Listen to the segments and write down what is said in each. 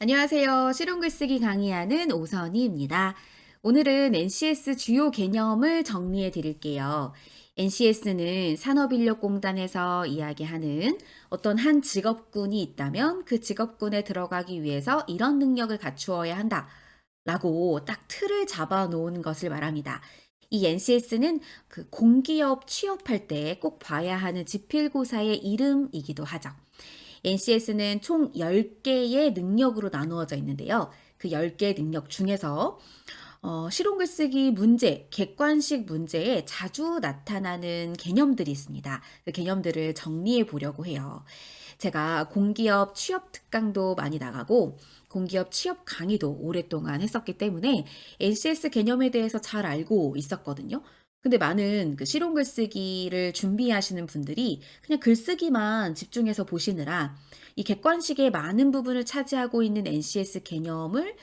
안녕하세요. 실용글쓰기 강의하는 오선희입니다. 오늘은 NCS 주요 개념을 정리해 드릴게요. NCS는 산업인력공단에서 이야기하는 어떤 한 직업군이 있다면 그 직업군에 들어가기 위해서 이런 능력을 갖추어야 한다. 라고 딱 틀을 잡아 놓은 것을 말합니다. 이 NCS는 그 공기업 취업할 때 꼭 봐야 하는 지필고사의 이름이기도 하죠. NCS는 총 10개의 능력으로 나누어져 있는데요. 그 10개 능력 중에서 실용글쓰기 문제, 객관식 문제에 자주 나타나는 개념들이 있습니다. 그 개념들을 정리해 보려고 해요. 제가 공기업 취업 특강도 많이 나가고 공기업 취업 강의도 오랫동안 했었기 때문에 NCS 개념에 대해서 잘 알고 있었거든요. 근데 많은 그 실용 글쓰기를 준비하시는 분들이 그냥 글쓰기만 집중해서 보시느라 이 객관식의 많은 부분을 차지하고 있는 NCS 개념을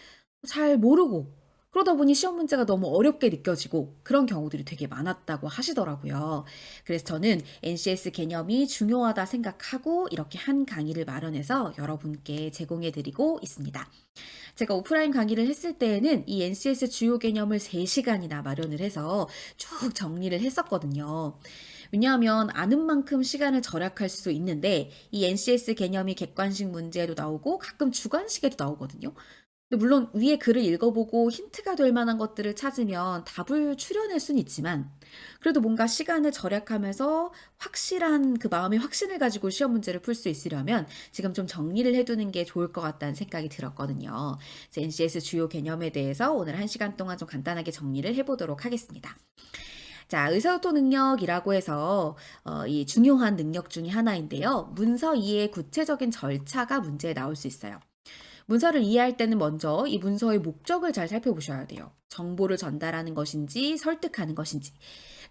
잘 모르고 그러다 보니 시험 문제가 너무 어렵게 느껴지고 그런 경우들이 되게 많았다고 하시더라고요. 그래서 저는 NCS 개념이 중요하다 생각하고 이렇게 한 강의를 마련해서 여러분께 제공해 드리고 있습니다. 제가 오프라인 강의를 했을 때에는 이 NCS 주요 개념을 3시간이나 마련을 해서 쭉 정리를 했었거든요. 왜냐하면 아는 만큼 시간을 절약할 수 있는데 이 NCS 개념이 객관식 문제에도 나오고 가끔 주관식에도 나오거든요. 근데 물론 위에 글을 읽어보고 힌트가 될 만한 것들을 찾으면 답을 추려낼 수는 있지만 그래도 뭔가 시간을 절약하면서 확실한 그 마음의 확신을 가지고 시험 문제를 풀 수 있으려면 지금 좀 정리를 해두는 게 좋을 것 같다는 생각이 들었거든요. 그래서 NCS 주요 개념에 대해서 오늘 1시간 동안 좀 간단하게 정리를 해보도록 하겠습니다. 자, 의사소통 능력이라고 해서 이 중요한 능력 중에 하나인데요. 문서 이해의 구체적인 절차가 문제에 나올 수 있어요. 문서를 이해할 때는 먼저 이 문서의 목적을 잘 살펴보셔야 돼요. 정보를 전달하는 것인지 설득하는 것인지.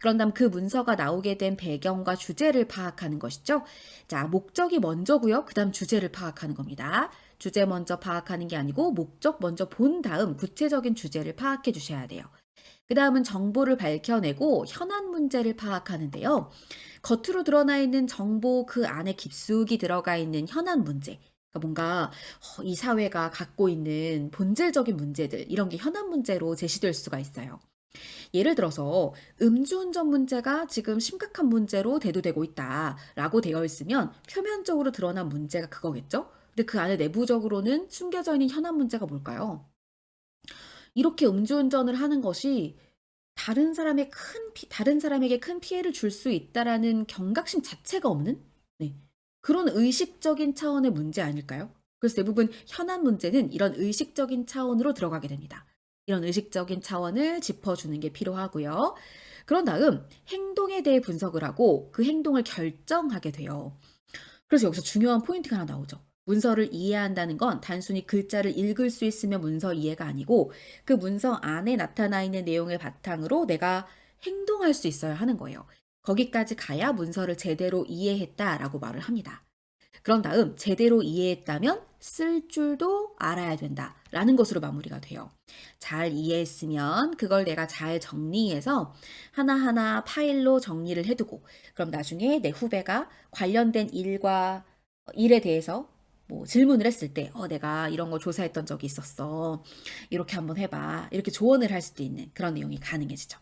그런 다음 그 문서가 나오게 된 배경과 주제를 파악하는 것이죠. 자, 목적이 먼저고요. 그 다음 주제를 파악하는 겁니다. 주제 먼저 파악하는 게 아니고 목적 먼저 본 다음 구체적인 주제를 파악해 주셔야 돼요. 그 다음은 정보를 밝혀내고 현안 문제를 파악하는데요. 겉으로 드러나 있는 정보 그 안에 깊숙이 들어가 있는 현안 문제. 그러니까 뭔가 이 사회가 갖고 있는 본질적인 문제들, 이런 게 현안 문제로 제시될 수가 있어요. 예를 들어서 음주운전 문제가 지금 심각한 문제로 대두되고 있다라고 되어 있으면 표면적으로 드러난 문제가 그거겠죠? 근데 그 안에 내부적으로는 숨겨져 있는 현안 문제가 뭘까요? 이렇게 음주운전을 하는 것이 다른 사람에게 큰 피해를 줄 수 있다라는 경각심 자체가 없는 네. 그런 의식적인 차원의 문제 아닐까요? 그래서 대부분 현안 문제는 이런 의식적인 차원으로 들어가게 됩니다. 이런 의식적인 차원을 짚어주는 게 필요하고요. 그런 다음 행동에 대해 분석을 하고 그 행동을 결정하게 돼요. 그래서 여기서 중요한 포인트가 하나 나오죠. 문서를 이해한다는 건 단순히 글자를 읽을 수 있으면 문서 이해가 아니고 그 문서 안에 나타나 있는 내용을 바탕으로 내가 행동할 수 있어야 하는 거예요. 거기까지 가야 문서를 제대로 이해했다라고 말을 합니다. 그런 다음 제대로 이해했다면 쓸 줄도 알아야 된다라는 것으로 마무리가 돼요. 잘 이해했으면 그걸 내가 잘 정리해서 하나하나 파일로 정리를 해두고 그럼 나중에 내 후배가 관련된 일에 대해서 뭐 질문을 했을 때 내가 이런 거 조사했던 적이 있었어. 이렇게 한번 해봐. 이렇게 조언을 할 수도 있는 그런 내용이 가능해지죠.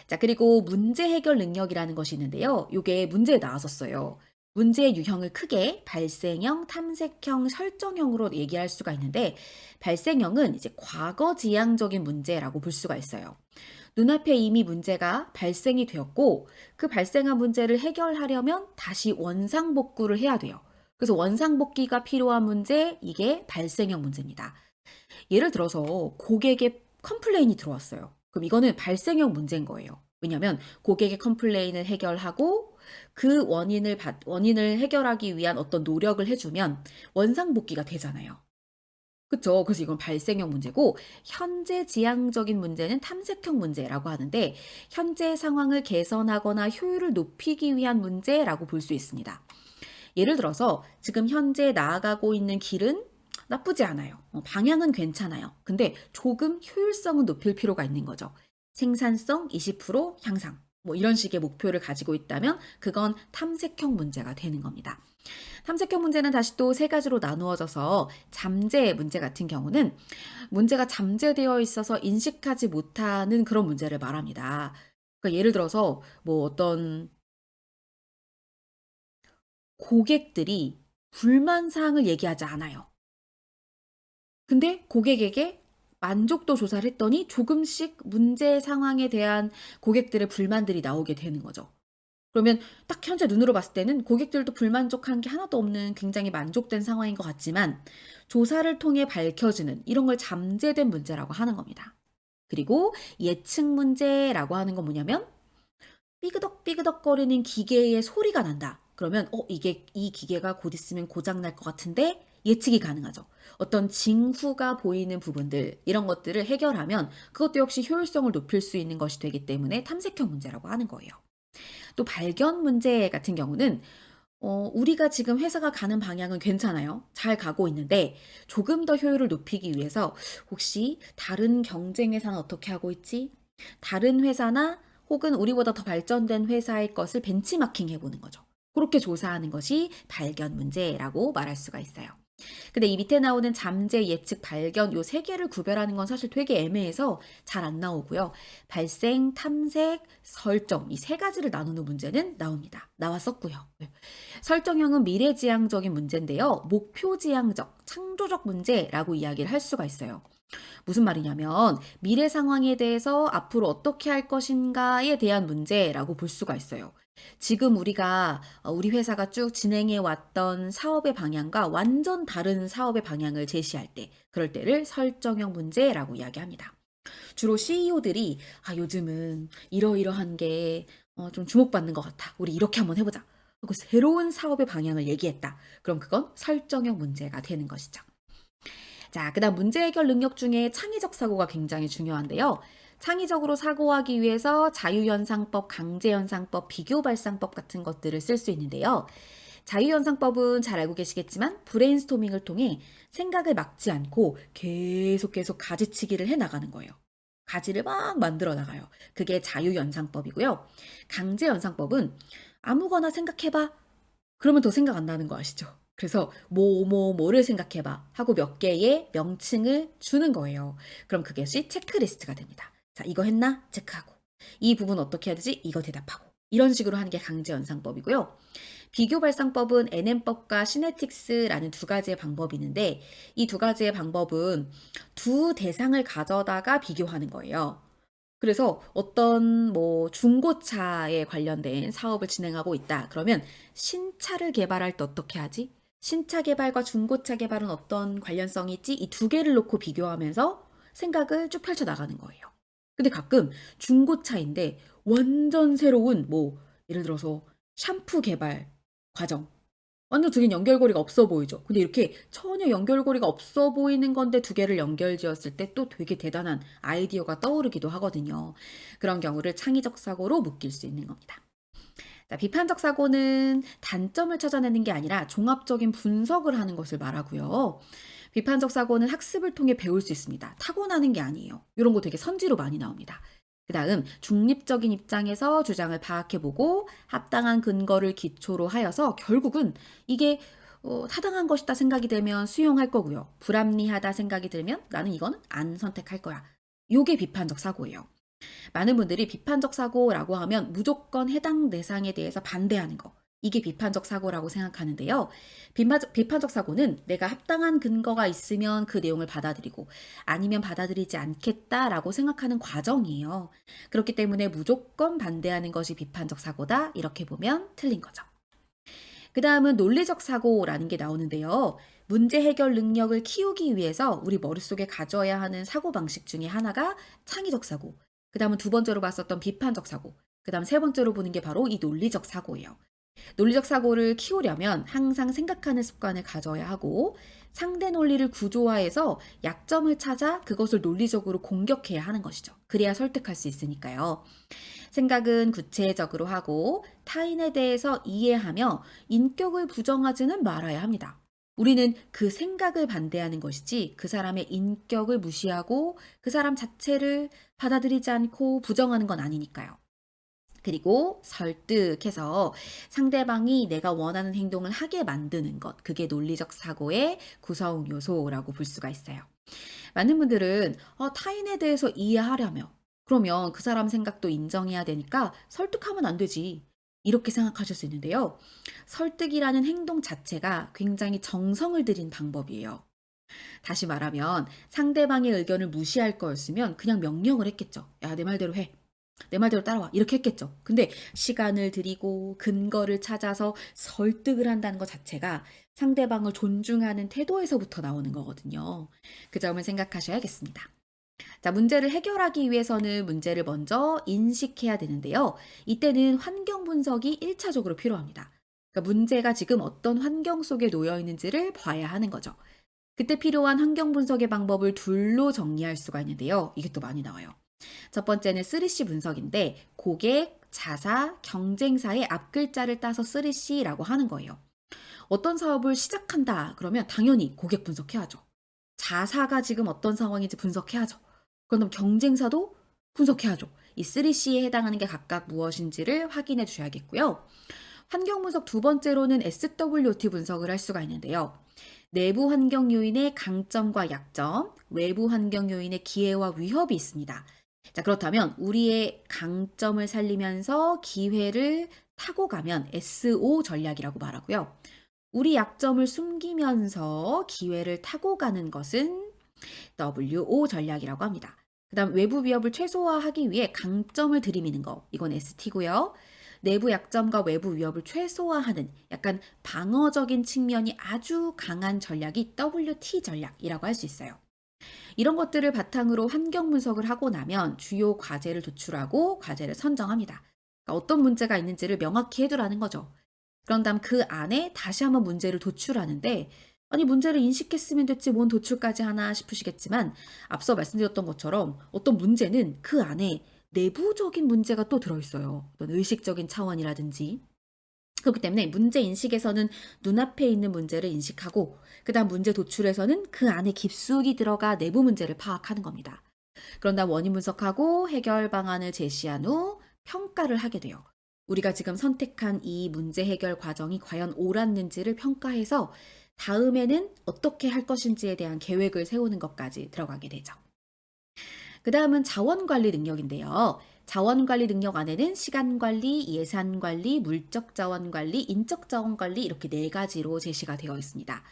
자, 그리고 문제 해결 능력이라는 것이 있는데요. 요게 문제에 나왔었어요. 문제의 유형을 크게 발생형, 탐색형, 설정형으로 얘기할 수가 있는데 발생형은 이제 과거 지향적인 문제라고 볼 수가 있어요. 눈앞에 이미 문제가 발생이 되었고 그 발생한 문제를 해결하려면 다시 원상복구를 해야 돼요. 그래서 원상복귀가 필요한 문제, 이게 발생형 문제입니다. 예를 들어서 고객의 컴플레인이 들어왔어요. 그럼 이거는 발생형 문제인 거예요. 왜냐하면 고객의 컴플레인을 해결하고 그 원인을 해결하기 위한 어떤 노력을 해주면 원상복귀가 되잖아요. 그쵸. 그래서 이건 발생형 문제고 현재 지향적인 문제는 탐색형 문제라고 하는데 현재 상황을 개선하거나 효율을 높이기 위한 문제라고 볼 수 있습니다. 예를 들어서 지금 현재 나아가고 있는 길은 나쁘지 않아요. 방향은 괜찮아요. 근데 조금 효율성은 높일 필요가 있는 거죠. 생산성 20% 향상. 뭐 이런 식의 목표를 가지고 있다면 그건 탐색형 문제가 되는 겁니다. 탐색형 문제는 다시 또 세 가지로 나누어져서 잠재 문제 같은 경우는 문제가 잠재되어 있어서 인식하지 못하는 그런 문제를 말합니다. 그러니까 예를 들어서 뭐 어떤 고객들이 불만 사항을 얘기하지 않아요. 근데 고객에게 만족도 조사를 했더니 조금씩 문제 상황에 대한 고객들의 불만들이 나오게 되는 거죠. 그러면 딱 현재 눈으로 봤을 때는 고객들도 불만족한 게 하나도 없는 굉장히 만족된 상황인 것 같지만 조사를 통해 밝혀지는 이런 걸 잠재된 문제라고 하는 겁니다. 그리고 예측 문제라고 하는 건 뭐냐면 삐그덕삐그덕거리는 기계의 소리가 난다. 그러면 이게 이 기계가 곧 있으면 고장 날 것 같은데 예측이 가능하죠. 어떤 징후가 보이는 부분들 이런 것들을 해결하면 그것도 역시 효율성을 높일 수 있는 것이 되기 때문에 탐색형 문제라고 하는 거예요. 또 발견 문제 같은 경우는 우리가 지금 회사가 가는 방향은 괜찮아요. 잘 가고 있는데 조금 더 효율을 높이기 위해서 혹시 다른 경쟁 회사는 어떻게 하고 있지? 다른 회사나 혹은 우리보다 더 발전된 회사의 것을 벤치마킹 해보는 거죠. 그렇게 조사하는 것이 발견 문제라고 말할 수가 있어요. 근데 이 밑에 나오는 잠재, 예측, 발견 요 세 개를 구별하는 건 사실 되게 애매해서 잘 안 나오고요. 발생, 탐색, 설정 이 세 가지를 나누는 문제는 나옵니다. 나왔었고요. 네. 설정형은 미래지향적인 문제인데요. 목표지향적, 창조적 문제라고 이야기를 할 수가 있어요. 무슨 말이냐면 미래 상황에 대해서 앞으로 어떻게 할 것인가에 대한 문제라고 볼 수가 있어요. 지금 우리가 우리 회사가 쭉 진행해 왔던 사업의 방향과 완전 다른 사업의 방향을 제시할 때 그럴 때를 설정형 문제라고 이야기합니다. 주로 CEO들이 요즘은 이러이러한 게 좀 주목받는 것 같아. 우리 이렇게 한번 해보자. 하고 새로운 사업의 방향을 얘기했다. 그럼 그건 설정형 문제가 되는 것이죠. 자, 그다음 문제 해결 능력 중에 창의적 사고가 굉장히 중요한데요. 창의적으로 사고하기 위해서 자유현상법, 강제현상법, 비교발상법 같은 것들을 쓸 수 있는데요. 자유현상법은 잘 알고 계시겠지만 브레인스토밍을 통해 생각을 막지 않고 계속 가지치기를 해 나가는 거예요. 가지를 막 만들어 나가요. 그게 자유연상법이고요. 강제연상법은 아무거나 생각해봐. 그러면 더 생각 안 나는 거 아시죠? 그래서 뭐를 생각해봐 하고 몇 개의 명칭을 주는 거예요. 그럼 그것이 체크리스트가 됩니다. 자, 이거 했나? 체크하고. 이 부분 어떻게 해야 되지? 이거 대답하고. 이런 식으로 하는 게 강제연상법이고요. 비교발상법은 NM법과 시네틱스라는 두 가지의 방법이 있는데 이 두 가지의 방법은 두 대상을 가져다가 비교하는 거예요. 그래서 어떤 뭐 중고차에 관련된 사업을 진행하고 있다. 그러면 신차를 개발할 때 어떻게 하지? 신차 개발과 중고차 개발은 어떤 관련성이 있지? 이 두 개를 놓고 비교하면서 생각을 쭉 펼쳐 나가는 거예요. 근데 가끔 중고차인데 완전 새로운 뭐 예를 들어서 샴푸 개발 과정. 완전 두 개는 연결고리가 없어 보이죠. 근데 이렇게 전혀 연결고리가 없어 보이는 건데 두 개를 연결지었을 때 또 되게 대단한 아이디어가 떠오르기도 하거든요. 그런 경우를 창의적 사고로 묶일 수 있는 겁니다. 자, 비판적 사고는 단점을 찾아내는 게 아니라 종합적인 분석을 하는 것을 말하고요. 비판적 사고는 학습을 통해 배울 수 있습니다. 타고나는 게 아니에요. 이런 거 되게 선지로 많이 나옵니다. 그 다음 중립적인 입장에서 주장을 파악해보고 합당한 근거를 기초로 하여서 결국은 이게 타당한 것이다 생각이 되면 수용할 거고요. 불합리하다 생각이 들면 나는 이거는 안 선택할 거야. 요게 비판적 사고예요. 많은 분들이 비판적 사고라고 하면 무조건 해당 대상에 대해서 반대하는 거. 이게 비판적 사고라고 생각하는데요. 비판적 사고는 내가 합당한 근거가 있으면 그 내용을 받아들이고 아니면 받아들이지 않겠다라고 생각하는 과정이에요. 그렇기 때문에 무조건 반대하는 것이 비판적 사고다. 이렇게 보면 틀린 거죠. 그 다음은 논리적 사고라는 게 나오는데요. 문제 해결 능력을 키우기 위해서 우리 머릿속에 가져야 하는 사고방식 중에 하나가 창의적 사고, 그 다음은 두 번째로 봤었던 비판적 사고, 그 다음 세 번째로 보는 게 바로 이 논리적 사고예요. 논리적 사고를 키우려면 항상 생각하는 습관을 가져야 하고 상대 논리를 구조화해서 약점을 찾아 그것을 논리적으로 공격해야 하는 것이죠. 그래야 설득할 수 있으니까요. 생각은 구체적으로 하고 타인에 대해서 이해하며 인격을 부정하지는 말아야 합니다. 우리는 그 생각을 반대하는 것이지 그 사람의 인격을 무시하고 그 사람 자체를 받아들이지 않고 부정하는 건 아니니까요. 그리고 설득해서 상대방이 내가 원하는 행동을 하게 만드는 것, 그게 논리적 사고의 구성 요소라고 볼 수가 있어요. 많은 분들은 타인에 대해서 이해하려며 그러면 그 사람 생각도 인정해야 되니까 설득하면 안 되지. 이렇게 생각하실 수 있는데요. 설득이라는 행동 자체가 굉장히 정성을 들인 방법이에요. 다시 말하면 상대방의 의견을 무시할 거였으면 그냥 명령을 했겠죠. 야, 내 말대로 해. 내 말대로 따라와. 이렇게 했겠죠. 근데 시간을 들이고 근거를 찾아서 설득을 한다는 것 자체가 상대방을 존중하는 태도에서부터 나오는 거거든요. 그 점을 생각하셔야겠습니다. 자, 문제를 해결하기 위해서는 문제를 먼저 인식해야 되는데요. 이때는 환경 분석이 1차적으로 필요합니다. 그러니까 문제가 지금 어떤 환경 속에 놓여 있는지를 봐야 하는 거죠. 그때 필요한 환경 분석의 방법을 둘로 정리할 수가 있는데요. 이게 또 많이 나와요. 첫 번째는 3C 분석인데 고객, 자사, 경쟁사의 앞글자를 따서 3C라고 하는 거예요. 어떤 사업을 시작한다 그러면 당연히 고객 분석해야죠. 자사가 지금 어떤 상황인지 분석해야죠. 그럼 경쟁사도 분석해야죠. 이 3C에 해당하는 게 각각 무엇인지를 확인해 주셔야겠고요. 환경 분석 두 번째로는 SWOT 분석을 할 수가 있는데요. 내부 환경 요인의 강점과 약점, 외부 환경 요인의 기회와 위협이 있습니다. 자, 그렇다면 우리의 강점을 살리면서 기회를 타고 가면 SO 전략이라고 말하고요. 우리 약점을 숨기면서 기회를 타고 가는 것은 WO 전략이라고 합니다. 그다음 외부 위협을 최소화하기 위해 강점을 들이미는 거, 이건 ST고요. 내부 약점과 외부 위협을 최소화하는 약간 방어적인 측면이 아주 강한 전략이 WT 전략이라고 할 수 있어요. 이런 것들을 바탕으로 환경 분석을 하고 나면 주요 과제를 도출하고 과제를 선정합니다. 그러니까 어떤 문제가 있는지를 명확히 해두라는 거죠. 그런 다음 그 안에 다시 한번 문제를 도출하는데 아니 문제를 인식했으면 됐지 뭔 도출까지 하나 싶으시겠지만 앞서 말씀드렸던 것처럼 어떤 문제는 그 안에 내부적인 문제가 또 들어있어요. 어떤 의식적인 차원이라든지. 그렇기 때문에 문제 인식에서는 눈앞에 있는 문제를 인식하고 그다음 문제 도출에서는 그 안에 깊숙이 들어가 내부 문제를 파악하는 겁니다. 그런 다음 원인 분석하고 해결 방안을 제시한 후 평가를 하게 돼요. 우리가 지금 선택한 이 문제 해결 과정이 과연 옳았는지를 평가해서 다음에는 어떻게 할 것인지에 대한 계획을 세우는 것까지 들어가게 되죠. 그 다음은 자원관리 능력인데요. 자원관리 능력 안에는 시간관리, 예산관리, 물적 자원관리, 인적 자원관리 이렇게 네 가지로 제시가 되어 있습니다.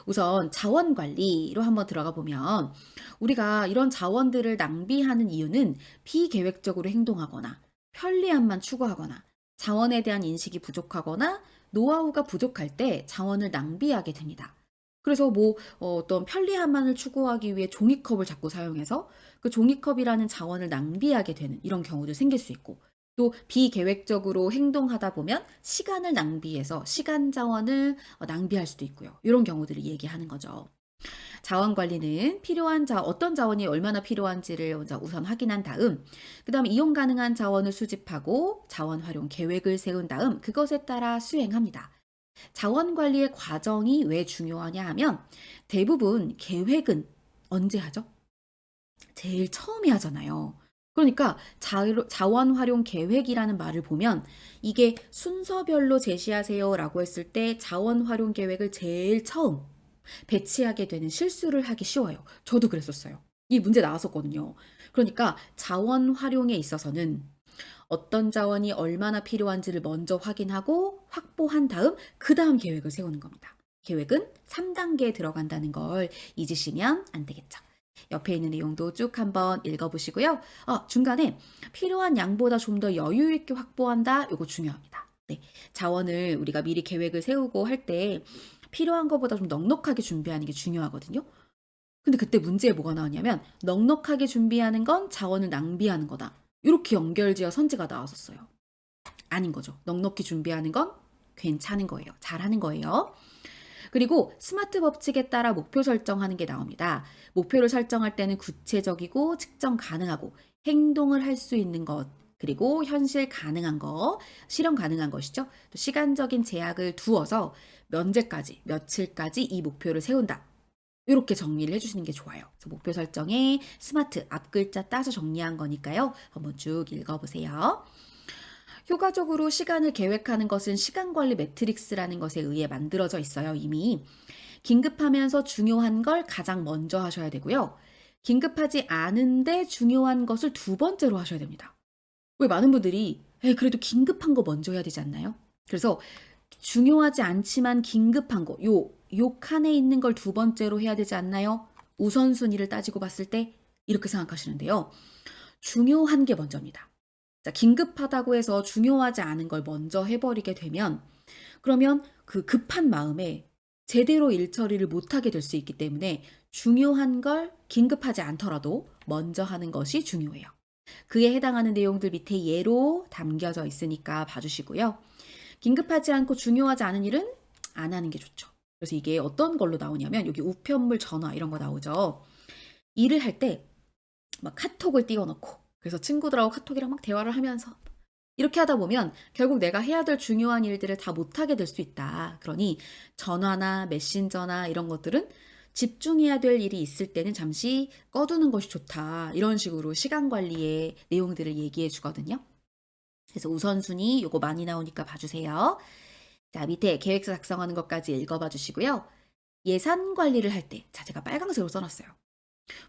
우선 자원관리로 한번 들어가 보면 우리가 이런 자원들을 낭비하는 이유는 비계획적으로 행동하거나 편리함만 추구하거나 자원에 대한 인식이 부족하거나 노하우가 부족할 때 자원을 낭비하게 됩니다. 그래서 어떤 편리함만을 추구하기 위해 종이컵을 자꾸 사용해서 그 종이컵이라는 자원을 낭비하게 되는 이런 경우도 생길 수 있고 또 비계획적으로 행동하다 보면 시간을 낭비해서 시간 자원을 낭비할 수도 있고요. 이런 경우들을 얘기하는 거죠. 자원 관리는 어떤 자원이 얼마나 필요한지를 우선 확인한 다음, 그 다음 이용 가능한 자원을 수집하고 자원 활용 계획을 세운 다음 그것에 따라 수행합니다. 자원 관리의 과정이 왜 중요하냐 하면 대부분 계획은 언제 하죠? 제일 처음에 하잖아요. 그러니까 자원 활용 계획이라는 말을 보면 이게 순서별로 제시하세요라고 했을 때 자원 활용 계획을 제일 처음 배치하게 되는 실수를 하기 쉬워요. 저도 그랬었어요. 이 문제 나왔었거든요. 그러니까 자원 활용에 있어서는 어떤 자원이 얼마나 필요한지를 먼저 확인하고 확보한 다음 그 다음 계획을 세우는 겁니다. 계획은 3단계에 들어간다는 걸 잊으시면 안 되겠죠. 옆에 있는 내용도 쭉 한번 읽어보시고요. 중간에 필요한 양보다 좀 더 여유 있게 확보한다. 이거 중요합니다. 네, 자원을 우리가 미리 계획을 세우고 할 때 필요한 것보다 좀 넉넉하게 준비하는 게 중요하거든요. 근데 그때 문제에 뭐가 나왔냐면 넉넉하게 준비하는 건 자원을 낭비하는 거다. 이렇게 연결지어 선지가 나왔었어요. 아닌 거죠. 넉넉히 준비하는 건 괜찮은 거예요. 잘하는 거예요. 그리고 스마트 법칙에 따라 목표 설정하는 게 나옵니다. 목표를 설정할 때는 구체적이고 측정 가능하고 행동을 할 수 있는 것, 그리고 현실 가능한 거, 실현 가능한 것이죠. 또 시간적인 제약을 두어서 면제까지, 며칠까지 이 목표를 세운다. 이렇게 정리를 해주시는 게 좋아요. 그래서 목표 설정에 스마트 앞글자 따서 정리한 거니까요. 한번 쭉 읽어보세요. 효과적으로 시간을 계획하는 것은 시간 관리 매트릭스라는 것에 의해 만들어져 있어요, 이미. 긴급하면서 중요한 걸 가장 먼저 하셔야 되고요. 긴급하지 않은데 중요한 것을 두 번째로 하셔야 됩니다. 왜 많은 분들이 그래도 긴급한 거 먼저 해야 되지 않나요? 그래서 중요하지 않지만 긴급한 거, 요 칸에 있는 걸 두 번째로 해야 되지 않나요? 우선순위를 따지고 봤을 때 이렇게 생각하시는데요. 중요한 게 먼저입니다. 자, 긴급하다고 해서 중요하지 않은 걸 먼저 해버리게 되면 그러면 그 급한 마음에 제대로 일 처리를 못하게 될 수 있기 때문에 중요한 걸 긴급하지 않더라도 먼저 하는 것이 중요해요. 그에 해당하는 내용들 밑에 예로 담겨져 있으니까 봐주시고요. 긴급하지 않고 중요하지 않은 일은 안 하는 게 좋죠. 그래서 이게 어떤 걸로 나오냐면 여기 우편물 전화 이런 거 나오죠. 일을 할 때 막 카톡을 띄워놓고 그래서 친구들하고 카톡이랑 막 대화를 하면서 이렇게 하다 보면 결국 내가 해야 될 중요한 일들을 다 못하게 될 수 있다. 그러니 전화나 메신저나 이런 것들은 집중해야 될 일이 있을 때는 잠시 꺼두는 것이 좋다. 이런 식으로 시간 관리의 내용들을 얘기해 주거든요. 그래서 우선순위 요거 많이 나오니까 봐주세요. 자, 밑에 계획서 작성하는 것까지 읽어봐 주시고요. 예산 관리를 할 때, 자, 제가 빨강색으로 써놨어요.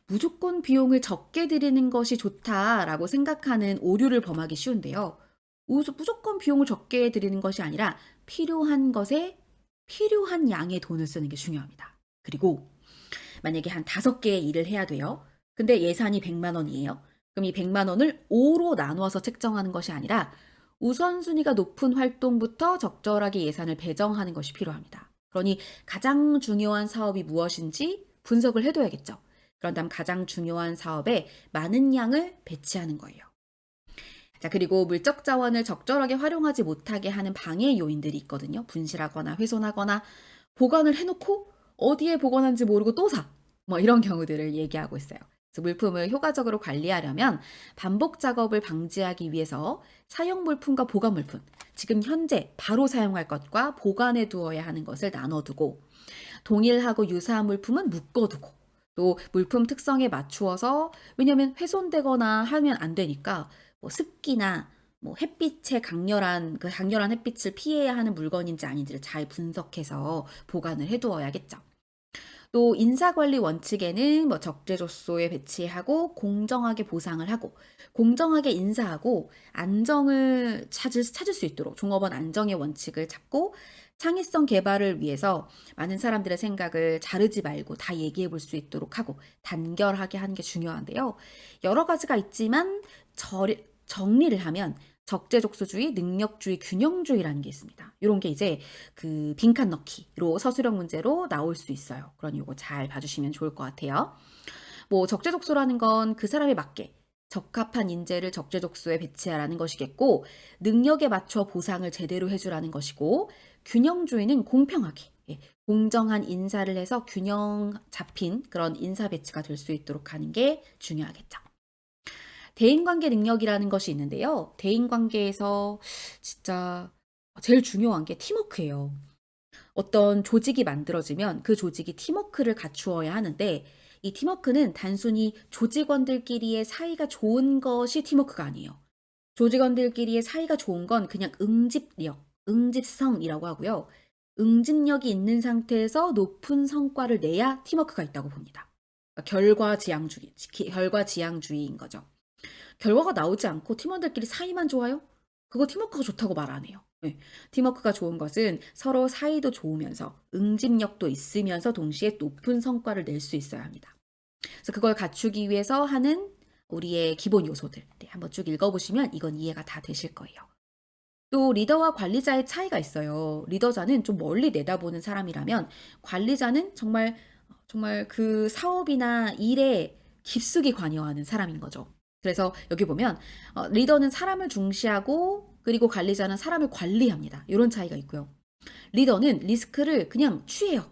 무조건 비용을 적게 들이는 것이 좋다라고 생각하는 오류를 범하기 쉬운데요. 무조건 비용을 적게 들이는 것이 아니라 필요한 것에 필요한 양의 돈을 쓰는 게 중요합니다. 그리고 만약에 한 5개의 일을 해야 돼요. 근데 예산이 100만 원이에요. 그럼 이 100만 원을 5로 나누어서 책정하는 것이 아니라 우선순위가 높은 활동부터 적절하게 예산을 배정하는 것이 필요합니다. 그러니 가장 중요한 사업이 무엇인지 분석을 해둬야겠죠. 그런 다음 가장 중요한 사업에 많은 양을 배치하는 거예요. 자, 그리고 물적 자원을 적절하게 활용하지 못하게 하는 방해 요인들이 있거든요. 분실하거나 훼손하거나 보관을 해놓고 어디에 보관한지 모르고 또 사. 뭐 이런 경우들을 얘기하고 있어요. 그래서 물품을 효과적으로 관리하려면 반복 작업을 방지하기 위해서 사용 물품과 보관 물품, 지금 현재 바로 사용할 것과 보관해 두어야 하는 것을 나눠두고 동일하고 유사한 물품은 묶어두고 또 물품 특성에 맞추어서 왜냐하면 훼손되거나 하면 안 되니까 뭐 습기나 뭐 햇빛의 강렬한 햇빛을 피해야 하는 물건인지 아닌지를 잘 분석해서 보관을 해두어야겠죠. 또 인사관리 원칙에는 뭐 적재적소에 배치하고 공정하게 보상을 하고 공정하게 인사하고 안정을 찾을 수 있도록 종업원 안정의 원칙을 잡고 창의성 개발을 위해서 많은 사람들의 생각을 자르지 말고 다 얘기해 볼 수 있도록 하고 단결하게 하는 게 중요한데요. 여러 가지가 있지만 정리를 하면 적재적소주의, 능력주의, 균형주의라는 게 있습니다. 이런 게 이제 그 빈칸 넣기로 서술형 문제로 나올 수 있어요. 그러니 이거 잘 봐주시면 좋을 것 같아요. 뭐 적재적소라는 건 그 사람에 맞게 적합한 인재를 적재적소에 배치하라는 것이겠고 능력에 맞춰 보상을 제대로 해주라는 것이고 균형주의는 공평하게 공정한 인사를 해서 균형 잡힌 그런 인사 배치가 될 수 있도록 하는 게 중요하겠죠. 대인관계 능력이라는 것이 있는데요. 대인관계에서 진짜 제일 중요한 게 팀워크예요. 어떤 조직이 만들어지면 그 조직이 팀워크를 갖추어야 하는데 이 팀워크는 단순히 조직원들끼리의 사이가 좋은 것이 팀워크가 아니에요. 조직원들끼리의 사이가 좋은 건 그냥 응집력, 응집성이라고 하고요. 응집력이 있는 상태에서 높은 성과를 내야 팀워크가 있다고 봅니다. 그러니까 결과지향주의인 거죠. 결과가 나오지 않고 팀원들끼리 사이만 좋아요? 그거 팀워크가 좋다고 말 안 해요. 네. 팀워크가 좋은 것은 서로 사이도 좋으면서 응집력도 있으면서 동시에 높은 성과를 낼 수 있어야 합니다. 그래서 그걸 갖추기 위해서 하는 우리의 기본 요소들 한번 쭉 읽어보시면 이건 이해가 다 되실 거예요. 또 리더와 관리자의 차이가 있어요. 리더자는 좀 멀리 내다보는 사람이라면 관리자는 정말 그 사업이나 일에 깊숙이 관여하는 사람인 거죠. 그래서 여기 보면 리더는 사람을 중시하고 그리고 관리자는 사람을 관리합니다. 이런 차이가 있고요. 리더는 리스크를 그냥 취해요.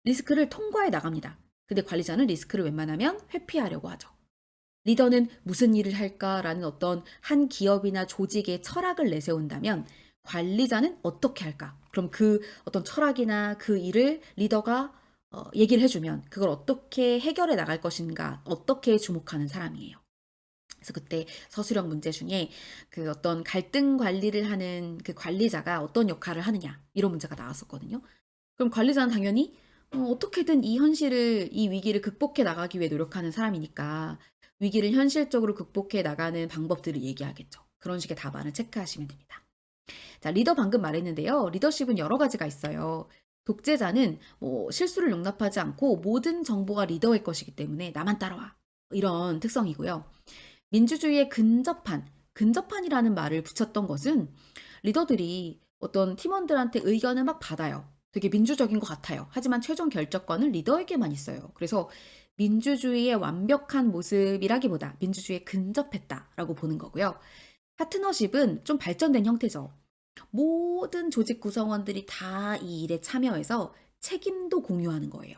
리스크를 통과해 나갑니다. 근데 관리자는 리스크를 웬만하면 회피하려고 하죠. 리더는 무슨 일을 할까라는 어떤 한 기업이나 조직의 철학을 내세운다면 관리자는 어떻게 할까? 그럼 그 어떤 철학이나 그 일을 리더가 얘기를 해주면 그걸 어떻게 해결해 나갈 것인가 어떻게 주목하는 사람이에요. 그래서 그때 서술형 문제 중에 그 어떤 갈등 관리를 하는 그 관리자가 어떤 역할을 하느냐 이런 문제가 나왔었거든요. 그럼 관리자는 당연히 어떻게든 이 현실을 이 위기를 극복해 나가기 위해 노력하는 사람이니까 위기를 현실적으로 극복해 나가는 방법들을 얘기하겠죠. 그런 식의 답안을 체크하시면 됩니다. 자, 리더 방금 말했는데요. 리더십은 여러 가지가 있어요. 독재자는 뭐 실수를 용납하지 않고 모든 정보가 리더의 것이기 때문에 나만 따라와. 이런 특성이고요. 민주주의의 근접한이라는 말을 붙였던 것은 리더들이 어떤 팀원들한테 의견을 막 받아요. 되게 민주적인 것 같아요. 하지만 최종 결정권은 리더에게만 있어요. 그래서 민주주의의 완벽한 모습이라기보다 민주주의에 근접했다라고 보는 거고요. 파트너십은 좀 발전된 형태죠. 모든 조직 구성원들이 다 이 일에 참여해서 책임도 공유하는 거예요.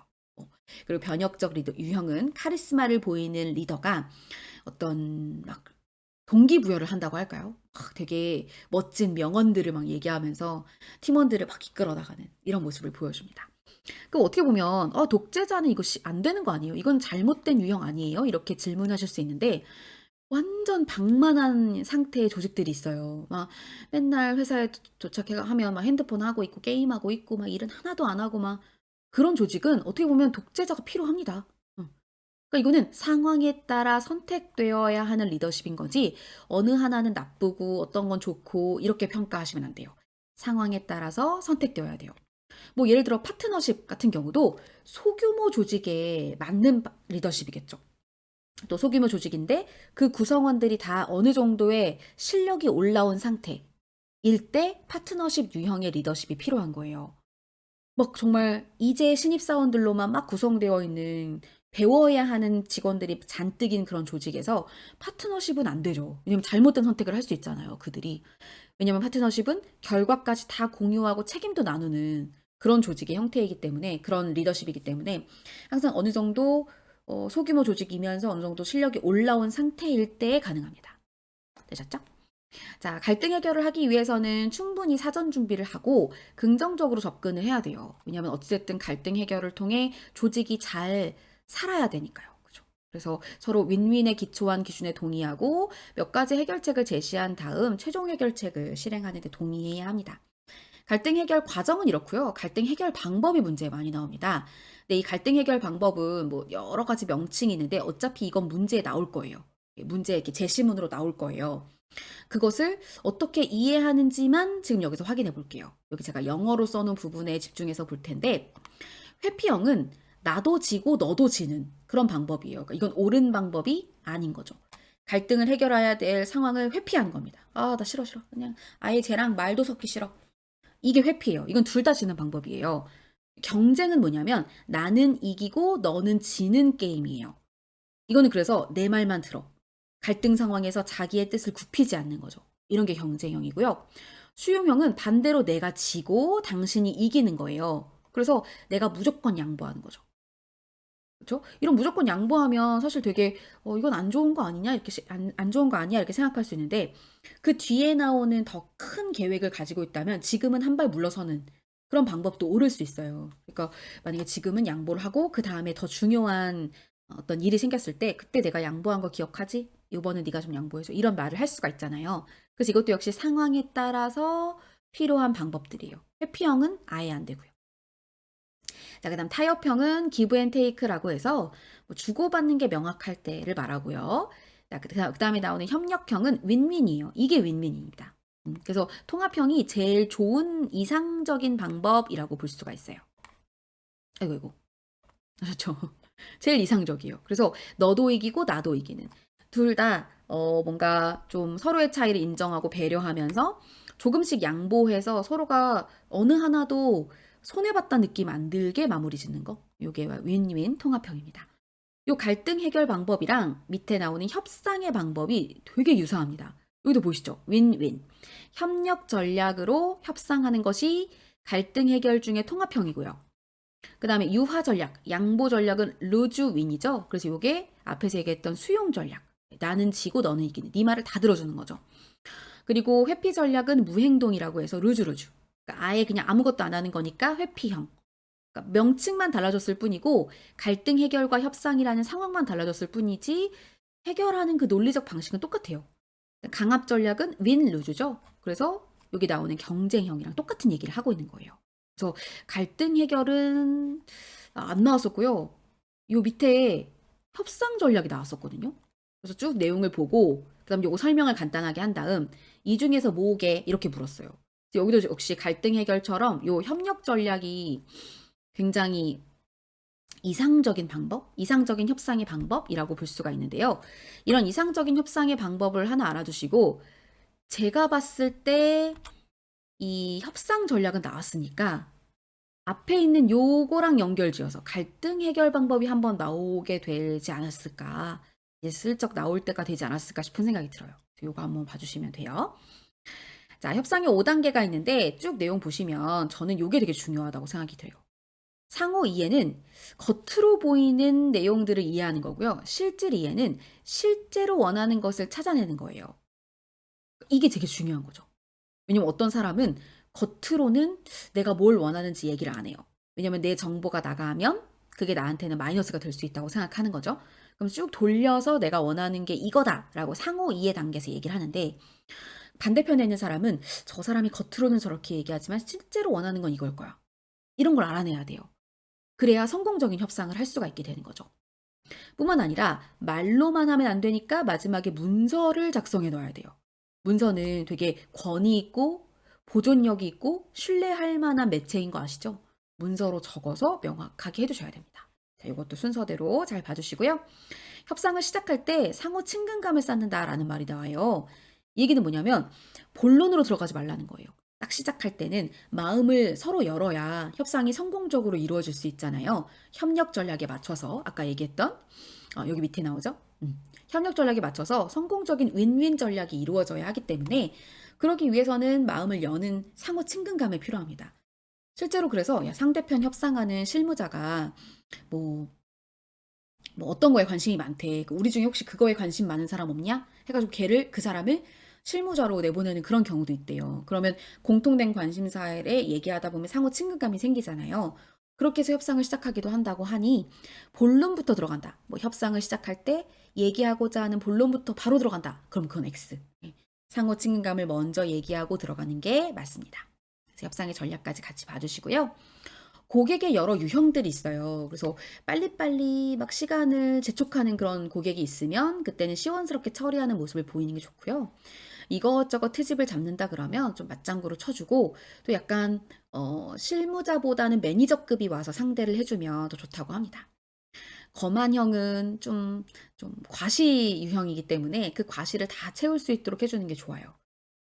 그리고 변혁적 리더 유형은 카리스마를 보이는 리더가 어떤 막 동기부여를 한다고 할까요? 막 되게 멋진 명언들을 막 얘기하면서 팀원들을 막 이끌어 나가는 이런 모습을 보여줍니다. 그 어떻게 보면 독재자는 이거 안 되는 거 아니에요? 이건 잘못된 유형 아니에요? 이렇게 질문하실 수 있는데 완전 방만한 상태의 조직들이 있어요. 막 맨날 회사에 도착해 하면 막 핸드폰 하고 있고 게임하고 있고 막 일은 하나도 안 하고 막 그런 조직은 어떻게 보면 독재자가 필요합니다. 그러니까 이거는 상황에 따라 선택되어야 하는 리더십인 거지 어느 하나는 나쁘고 어떤 건 좋고 이렇게 평가하시면 안 돼요. 상황에 따라서 선택되어야 돼요. 뭐 예를 들어 파트너십 같은 경우도 소규모 조직에 맞는 리더십이겠죠. 또 소규모 조직인데 그 구성원들이 다 어느 정도의 실력이 올라온 상태일 때 파트너십 유형의 리더십이 필요한 거예요. 막 정말 이제 신입사원들로만 막 구성되어 있는 배워야 하는 직원들이 잔뜩인 그런 조직에서 파트너십은 안 되죠. 왜냐면 잘못된 선택을 할 수 있잖아요, 그들이. 왜냐면 파트너십은 결과까지 다 공유하고 책임도 나누는 그런 조직의 형태이기 때문에, 그런 리더십이기 때문에 항상 어느 정도 소규모 조직이면서 어느 정도 실력이 올라온 상태일 때 가능합니다. 되셨죠? 자, 갈등 해결을 하기 위해서는 충분히 사전 준비를 하고 긍정적으로 접근을 해야 돼요. 왜냐하면 어쨌든 갈등 해결을 통해 조직이 잘 살아야 되니까요. 그죠? 그래서 서로 윈윈에 기초한 기준에 동의하고 몇 가지 해결책을 제시한 다음 최종 해결책을 실행하는 데 동의해야 합니다. 갈등 해결 과정은 이렇고요. 갈등 해결 방법이 문제에 많이 나옵니다. 근데 이 갈등 해결 방법은 뭐 여러 가지 명칭이 있는데 어차피 이건 문제에 나올 거예요. 문제 이렇게 제시문으로 나올 거예요. 그것을 어떻게 이해하는지만 지금 여기서 확인해 볼게요. 여기 제가 영어로 써놓은 부분에 집중해서 볼 텐데 회피형은 나도 지고 너도 지는 그런 방법이에요. 그러니까 이건 옳은 방법이 아닌 거죠. 갈등을 해결해야 될 상황을 회피하는 겁니다. 아, 나 싫어, 싫어. 그냥 아예 쟤랑 말도 섞기 싫어. 이게 회피예요. 이건 둘 다 지는 방법이에요. 경쟁은 뭐냐면 나는 이기고 너는 지는 게임이에요. 이거는 그래서 내 말만 들어. 갈등 상황에서 자기의 뜻을 굽히지 않는 거죠. 이런 게 경쟁형이고요. 수용형은 반대로 내가 지고 당신이 이기는 거예요. 그래서 내가 무조건 양보하는 거죠. 그렇죠? 이런 무조건 양보하면 사실 되게 이건 안 좋은 거 아니냐 이렇게 안 좋은 거 아니야 이렇게 생각할 수 있는데 그 뒤에 나오는 더 큰 계획을 가지고 있다면 지금은 한 발 물러서는 그런 방법도 오를 수 있어요. 그러니까 만약에 지금은 양보를 하고 그 다음에 더 중요한 어떤 일이 생겼을 때 그때 내가 양보한 거 기억하지? 이번엔 네가 좀 양보해줘. 이런 말을 할 수가 있잖아요. 그래서 이것도 역시 상황에 따라서 필요한 방법들이에요. 회피형은 아예 안 되고요. 자, 그다음 타협형은 기브 앤 테이크라고 해서 뭐 주고받는 게 명확할 때를 말하고요. 자, 그다음에 나오는 협력형은 윈윈이에요. 이게 윈윈입니다. 그래서 통합형이 제일 좋은 이상적인 방법이라고 볼 수가 있어요. 아이고, 이고 그렇죠. 제일 이상적이에요. 그래서 너도 이기고 나도 이기는. 둘 다 뭔가 좀 서로의 차이를 인정하고 배려하면서 조금씩 양보해서 서로가 어느 하나도 손해봤다는 느낌 안 들게 마무리 짓는 거. 요게 윈윈 통합형입니다. 요 갈등 해결 방법이랑 밑에 나오는 협상의 방법이 되게 유사합니다. 여기도 보시죠. 윈윈. 협력 전략으로 협상하는 것이 갈등 해결 중에 통합형이고요. 그 다음에 유화 전략, 양보 전략은 루즈 윈이죠. 그래서 요게 앞에서 얘기했던 수용 전략. 나는 지고 너는 이기는. 네 말을 다 들어주는 거죠. 그리고 회피 전략은 무행동이라고 해서 루즈. 그러니까 아예 그냥 아무것도 안 하는 거니까 회피형. 그러니까 명칭만 달라졌을 뿐이고 갈등 해결과 협상이라는 상황만 달라졌을 뿐이지 해결하는 그 논리적 방식은 똑같아요. 강압 전략은 윈 루즈죠. 그래서 여기 나오는 경쟁형이랑 똑같은 얘기를 하고 있는 거예요. 그래서 갈등 해결은 안 나왔었고요. 요 밑에 협상 전략이 나왔었거든요. 그래서 쭉 내용을 보고 그다음 요거 설명을 간단하게 한 다음 이 중에서 뭐게 이렇게 물었어요. 여기도 역시 갈등 해결처럼 요 협력 전략이 굉장히 이상적인 방법, 이상적인 협상의 방법이라고 볼 수가 있는데요. 이런 이상적인 협상의 방법을 하나 알아두시고 제가 봤을 때 이 협상 전략은 나왔으니까 앞에 있는 요거랑 연결지어서 갈등 해결 방법이 한번 나오게 되지 않았을까. 이제 슬쩍 나올 때가 되지 않았을까 싶은 생각이 들어요. 요거 한번 봐주시면 돼요. 자, 협상에 5단계가 있는데 쭉 내용 보시면 저는 요게 되게 중요하다고 생각이 돼요. 상호 이해는 겉으로 보이는 내용들을 이해하는 거고요. 실질 이해는 실제로 원하는 것을 찾아내는 거예요. 이게 되게 중요한 거죠. 왜냐면 어떤 사람은 겉으로는 내가 뭘 원하는지 얘기를 안 해요. 왜냐면 내 정보가 나가면 그게 나한테는 마이너스가 될 수 있다고 생각하는 거죠. 그럼 쭉 돌려서 내가 원하는 게 이거다라고 상호 이해 단계에서 얘기를 하는데 반대편에 있는 사람은 저 사람이 겉으로는 저렇게 얘기하지만 실제로 원하는 건 이걸 거야. 이런 걸 알아내야 돼요. 그래야 성공적인 협상을 할 수가 있게 되는 거죠. 뿐만 아니라 말로만 하면 안 되니까 마지막에 문서를 작성해 놔야 돼요. 문서는 되게 권위 있고 보존력이 있고 신뢰할 만한 매체인 거 아시죠? 문서로 적어서 명확하게 해두셔야 됩니다. 자, 이것도 순서대로 잘 봐주시고요. 협상을 시작할 때 상호 친근감을 쌓는다라는 말이 나와요. 이 얘기는 뭐냐면 본론으로 들어가지 말라는 거예요. 딱 시작할 때는 마음을 서로 열어야 협상이 성공적으로 이루어질 수 있잖아요. 협력 전략에 맞춰서 아까 얘기했던 여기 밑에 나오죠? 협력 전략에 맞춰서 성공적인 윈윈 전략이 이루어져야 하기 때문에 그러기 위해서는 마음을 여는 상호 친근감이 필요합니다. 실제로 그래서 상대편 협상하는 실무자가 뭐 어떤 거에 관심이 많대. 우리 중에 혹시 그거에 관심 많은 사람 없냐? 해가지고 그 사람을 실무자로 내보내는 그런 경우도 있대요. 그러면 공통된 관심사에 얘기하다 보면 상호 친근감이 생기잖아요. 그렇게 해서 협상을 시작하기도 한다고 하니 본론부터 들어간다. 뭐 협상을 시작할 때 얘기하고자 하는 본론부터 바로 들어간다. 그럼 그건 X. 상호 친근감을 먼저 얘기하고 들어가는 게 맞습니다. 그래서 협상의 전략까지 같이 봐주시고요. 고객의 여러 유형들이 있어요. 그래서 빨리빨리 막 시간을 재촉하는 그런 고객이 있으면 그때는 시원스럽게 처리하는 모습을 보이는 게 좋고요. 이것저것 트집을 잡는다 그러면 좀 맞장구로 쳐주고 또 약간 실무자보다는 매니저급이 와서 상대를 해주면 더 좋다고 합니다. 거만형은 좀 과시 유형이기 때문에 그 과시를 다 채울 수 있도록 해주는 게 좋아요.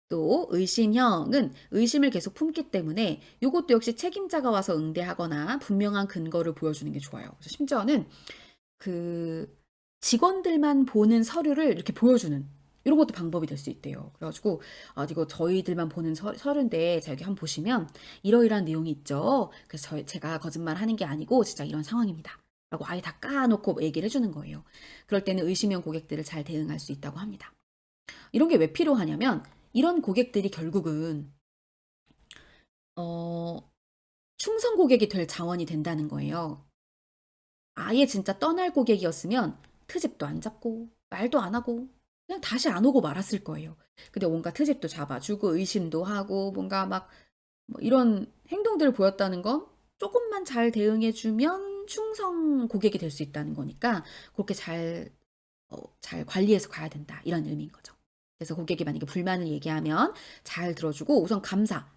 또 의심형은 의심을 계속 품기 때문에 이것도 역시 책임자가 와서 응대하거나 분명한 근거를 보여주는 게 좋아요. 그래서 심지어는 그 직원들만 보는 서류를 이렇게 보여주는 이런 것도 방법이 될 수 있대요. 그래가지고 이거 저희들만 보는 서류인데 자 여기 한번 보시면 이러이러한 내용이 있죠. 그래서 제가 거짓말하는 게 아니고 진짜 이런 상황입니다. 라고 아예 다 까놓고 얘기를 해주는 거예요. 그럴 때는 의심형 고객들을 잘 대응할 수 있다고 합니다. 이런 게 왜 필요하냐면 이런 고객들이 결국은 충성 고객이 될 자원이 된다는 거예요. 아예 진짜 떠날 고객이었으면 트집도 안 잡고 말도 안 하고 그냥 다시 안 오고 말았을 거예요. 근데 뭔가 트집도 잡아주고 의심도 하고 뭔가 막 뭐 이런 행동들을 보였다는 건 조금만 잘 대응해주면 충성 고객이 될 수 있다는 거니까 그렇게 잘 관리해서 가야 된다. 이런 의미인 거죠. 그래서 고객이 만약에 불만을 얘기하면 잘 들어주고 우선 감사.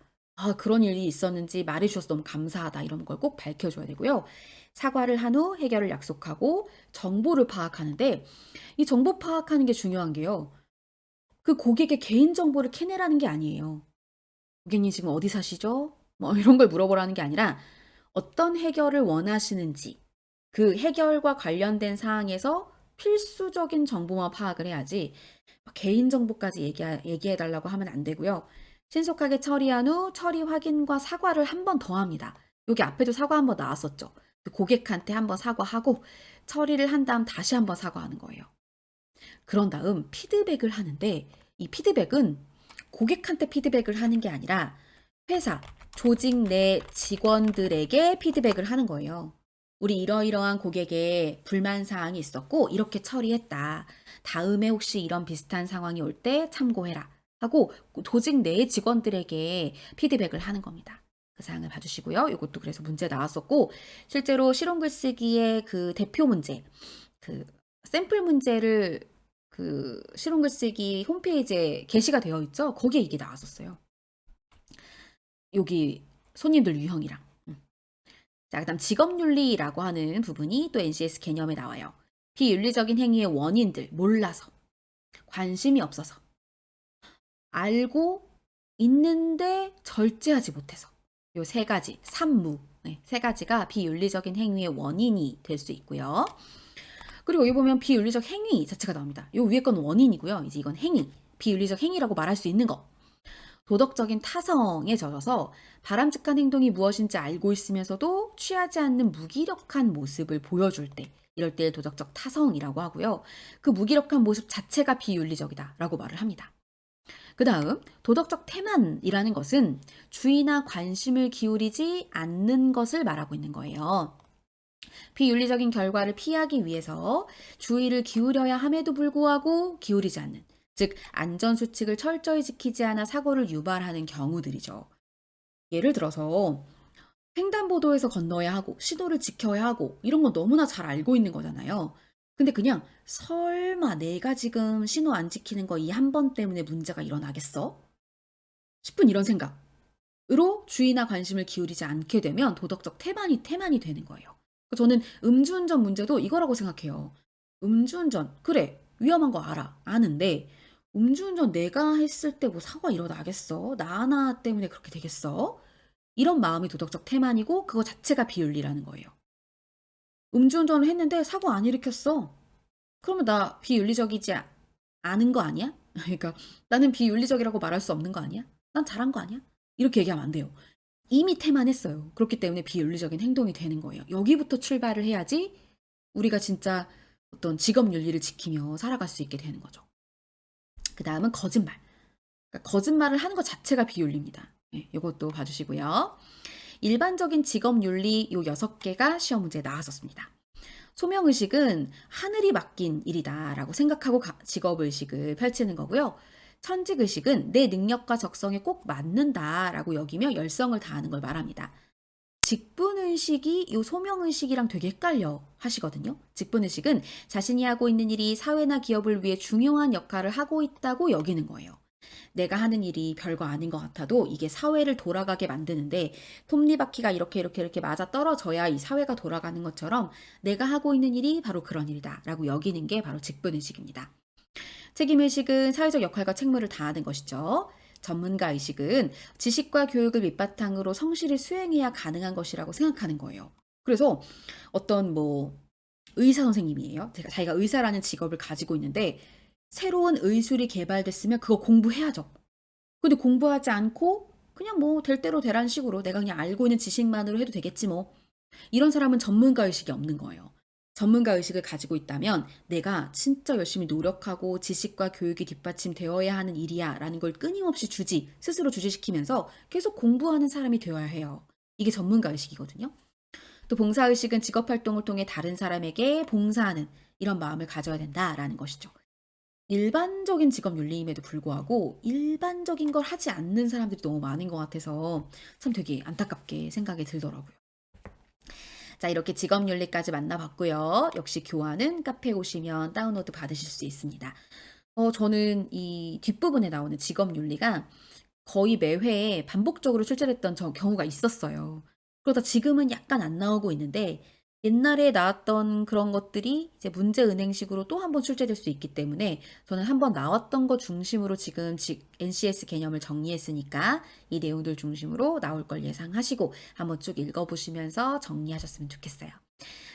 그런 일이 있었는지 말해주셔서 너무 감사하다. 이런 걸 꼭 밝혀줘야 되고요. 사과를 한 후 해결을 약속하고 정보를 파악하는데 이 정보 파악하는 게 중요한 게요. 그 고객의 개인정보를 캐내라는 게 아니에요. 고객님 지금 어디 사시죠? 뭐 이런 걸 물어보라는 게 아니라 어떤 해결을 원하시는지 그 해결과 관련된 사항에서 필수적인 정보만 파악을 해야지 개인정보까지 얘기해달라고 하면 안 되고요. 신속하게 처리한 후 처리 확인과 사과를 한 번 더 합니다. 여기 앞에도 사과 한 번 나왔었죠. 고객한테 한 번 사과하고 처리를 한 다음 다시 한 번 사과하는 거예요. 그런 다음 피드백을 하는데 이 피드백은 고객한테 피드백을 하는 게 아니라 회사, 조직 내 직원들에게 피드백을 하는 거예요. 우리 이러이러한 고객의 불만 사항이 있었고 이렇게 처리했다. 다음에 혹시 이런 비슷한 상황이 올 때 참고해라. 하고 조직 내 직원들에게 피드백을 하는 겁니다. 그 사항을 봐주시고요. 이것도 그래서 문제 나왔었고 실제로 실용 글쓰기의 그 대표 문제, 그 샘플 문제를 그 실용 글쓰기 홈페이지에 게시가 되어 있죠. 거기에 이게 나왔었어요. 여기 손님들 유형이랑. 자, 그다음 직업윤리라고 하는 부분이 또 NCS 개념에 나와요. 비윤리적인 행위의 원인들, 몰라서, 관심이 없어서, 알고 있는데 절제하지 못해서. 요 세 가지, 산무, 세 가지가 비윤리적인 행위의 원인이 될 수 있고요. 그리고 여기 보면 비윤리적 행위 자체가 나옵니다. 요 위에 건 원인이고요. 이제 이건 행위, 비윤리적 행위라고 말할 수 있는 거. 도덕적인 타성에 젖어서 바람직한 행동이 무엇인지 알고 있으면서도 취하지 않는 무기력한 모습을 보여줄 때, 이럴 때 도덕적 타성이라고 하고요. 그 무기력한 모습 자체가 비윤리적이다라고 말을 합니다. 그 다음 도덕적 태만이라는 것은 주의나 관심을 기울이지 않는 것을 말하고 있는 거예요. 비윤리적인 결과를 피하기 위해서 주의를 기울여야 함에도 불구하고 기울이지 않는, 즉 안전수칙을 철저히 지키지 않아 사고를 유발하는 경우들이죠. 예를 들어서 횡단보도에서 건너야 하고 신호를 지켜야 하고 이런 건 너무나 잘 알고 있는 거잖아요. 근데 그냥 설마 내가 지금 신호 안 지키는 거 이 한 번 때문에 문제가 일어나겠어? 싶은 이런 생각으로 주의나 관심을 기울이지 않게 되면 도덕적 태만이 되는 거예요. 저는 음주운전 문제도 이거라고 생각해요. 음주운전, 그래, 위험한 거 알아. 아는데, 음주운전 내가 했을 때 뭐 사고가 일어나겠어? 나 하나 때문에 그렇게 되겠어? 이런 마음이 도덕적 태만이고, 그거 자체가 비윤리라는 거예요. 음주운전을 했는데 사고 안 일으켰어. 그러면 나 비윤리적이지 않은 거 아니야? 그러니까 나는 비윤리적이라고 말할 수 없는 거 아니야? 난 잘한 거 아니야? 이렇게 얘기하면 안 돼요. 이미 태만했어요. 그렇기 때문에 비윤리적인 행동이 되는 거예요. 여기부터 출발을 해야지 우리가 진짜 어떤 직업 윤리를 지키며 살아갈 수 있게 되는 거죠. 그 다음은 거짓말. 그러니까 거짓말을 하는 것 자체가 비윤리입니다. 네, 이것도 봐주시고요. 일반적인 직업 윤리 요 6개가 시험 문제에 나왔었습니다. 소명의식은 하늘이 맡긴 일이다라고 생각하고 직업의식을 펼치는 거고요. 천직의식은 내 능력과 적성에 꼭 맞는다라고 여기며 열성을 다하는 걸 말합니다. 직분의식이 이 소명의식이랑 되게 헷갈려 하시거든요. 직분의식은 자신이 하고 있는 일이 사회나 기업을 위해 중요한 역할을 하고 있다고 여기는 거예요. 내가 하는 일이 별거 아닌 것 같아도 이게 사회를 돌아가게 만드는데 톱니바퀴가 이렇게 맞아 떨어져야 이 사회가 돌아가는 것처럼 내가 하고 있는 일이 바로 그런 일이다 라고 여기는 게 바로 직분의식입니다. 책임의식은 사회적 역할과 책무를 다하는 것이죠. 전문가의식은 지식과 교육을 밑바탕으로 성실히 수행해야 가능한 것이라고 생각하는 거예요. 그래서 어떤 의사 선생님이에요. 자기가 의사라는 직업을 가지고 있는데 새로운 의술이 개발됐으면 그거 공부해야죠. 근데 공부하지 않고 그냥 될 대로 되란 식으로 내가 그냥 알고 있는 지식만으로 해도 되겠지 뭐. 이런 사람은 전문가 의식이 없는 거예요. 전문가 의식을 가지고 있다면 내가 진짜 열심히 노력하고 지식과 교육이 뒷받침되어야 하는 일이야 라는 걸 끊임없이 스스로 주지시키면서 계속 공부하는 사람이 되어야 해요. 이게 전문가 의식이거든요. 또 봉사 의식은 직업 활동을 통해 다른 사람에게 봉사하는 이런 마음을 가져야 된다라는 것이죠. 일반적인 직업 윤리임에도 불구하고 일반적인 걸 하지 않는 사람들이 너무 많은 것 같아서 참 되게 안타깝게 생각이 들더라고요. 자, 이렇게 직업 윤리까지 만나봤고요. 역시 교환은 카페에 오시면 다운로드 받으실 수 있습니다. 저는 이 뒷부분에 나오는 직업 윤리가 거의 매회 반복적으로 출제됐던 경우가 있었어요. 그러다 지금은 약간 안 나오고 있는데 옛날에 나왔던 그런 것들이 이제 문제 은행식으로 또 한 번 출제될 수 있기 때문에 저는 한번 나왔던 거 중심으로 지금 NCS 개념을 정리했으니까 이 내용들 중심으로 나올 걸 예상하시고 한번 쭉 읽어보시면서 정리하셨으면 좋겠어요.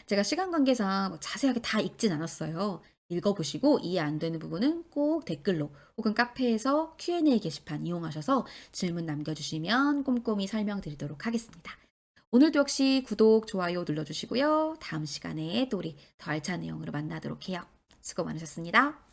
제가 시간 관계상 자세하게 다 읽진 않았어요. 읽어보시고 이해 안 되는 부분은 꼭 댓글로 혹은 카페에서 Q&A 게시판 이용하셔서 질문 남겨주시면 꼼꼼히 설명드리도록 하겠습니다. 오늘도 역시 구독, 좋아요 눌러주시고요. 다음 시간에 또 우리 더 알찬 내용으로 만나도록 해요. 수고 많으셨습니다.